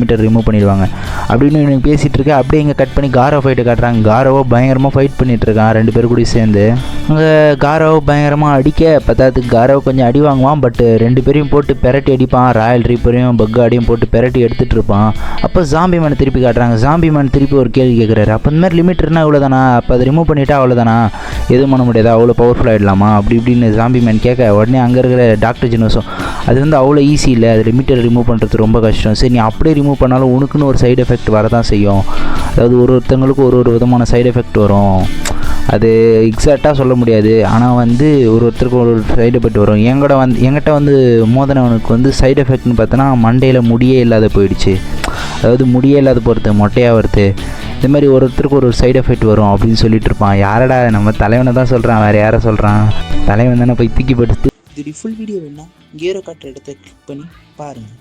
Metre remove பண்ணிடுவாங்க அப்படின்னு எனக்கு பேசிகிட்டு இருக்கேன். அப்படியே இங்கே கட் பண்ணி காரோ ஃபைட்டை காட்டுறாங்க. காரோவோ பயங்கரமாக ஃபைட் பண்ணிகிட்ருக்கான் 2 பேர் கூட சேர்ந்து. அங்கே காரோவை பயங்கரமாக அடிக்க பத்தாத்துக்கு காரோவை கொஞ்சம் அடி வாங்குவான். பட் 2 பேரையும் போட்டு பெரட்டி அடிப்பான். ராயல் ரீப்பரையும் பக்காடியும் போட்டு பெரட்டி எடுத்துகிட்டு இருப்பான். அப்போ ஜாம்பி மேனை திருப்பி காட்டுறாங்க. ஜாம்பி மேன் திருப்பி ஒரு கேள்வி கேட்குறாரு. அப்போ இந்த மாதிரி லிமிட்டர்னா அவ்வளோதானா, அப்போ அதை ரிமூவ் பண்ணிட்டா அவ்வளோதானா, எதுவும் பண்ண முடியாதா, அவ்வளோ பவர்ஃபுல் ஆகிடலாமா அப்படி இப்படின்னு ஜாம்பி மேன் கேட்க உடனே அங்கே இருக்கிற டாக்டர் ஜெனோஸும் அது வந்து அவ்வளோ ஈஸி இல்லை, அது லிமிட்டர் ரிமூவ் பண்ணுறது ரொம்ப கஷ்டம். சரி நீ அப்படியே ரிமூவ் பண்ணாலும் உனக்குன்னு ஒரு சைடு எஃபெக்ட் வரதான் செய்யும். அதாவது ஒருத்தங்களுக்கும் ஒரு விதமான சைடு எஃபெக்ட் வரும். அது எக்ஸாக்டாக சொல்ல முடியாது. ஆனால் வந்து ஒருத்தருக்கு ஒரு சைடு எஃபெக்ட் வரும். என்கிட்ட வந்து மோதனவனுக்கு வந்து சைடு எஃபெக்ட்னு பார்த்தோன்னா மண்டையில் முடியே இல்லாத போயிடுச்சு. அதாவது முடியே இல்லாத போகிறது, மொட்டையாக வருது. இந்த மாதிரி ஒருத்தருக்கு ஒரு சைடு எஃபெக்ட் வரும் அப்படின்னு சொல்லிட்டு இருப்பான். யாரடா நம்ம தலைவனை தான் சொல்கிறான், வேறு யாரை சொல்கிறான்? தலைவன் தானே போய் தூக்கி படுத்து. இது ஃபுல் வீடியோ வேணா கீரை காட்டுற இடத்த கிளிக் பண்ணி பாருங்கள்.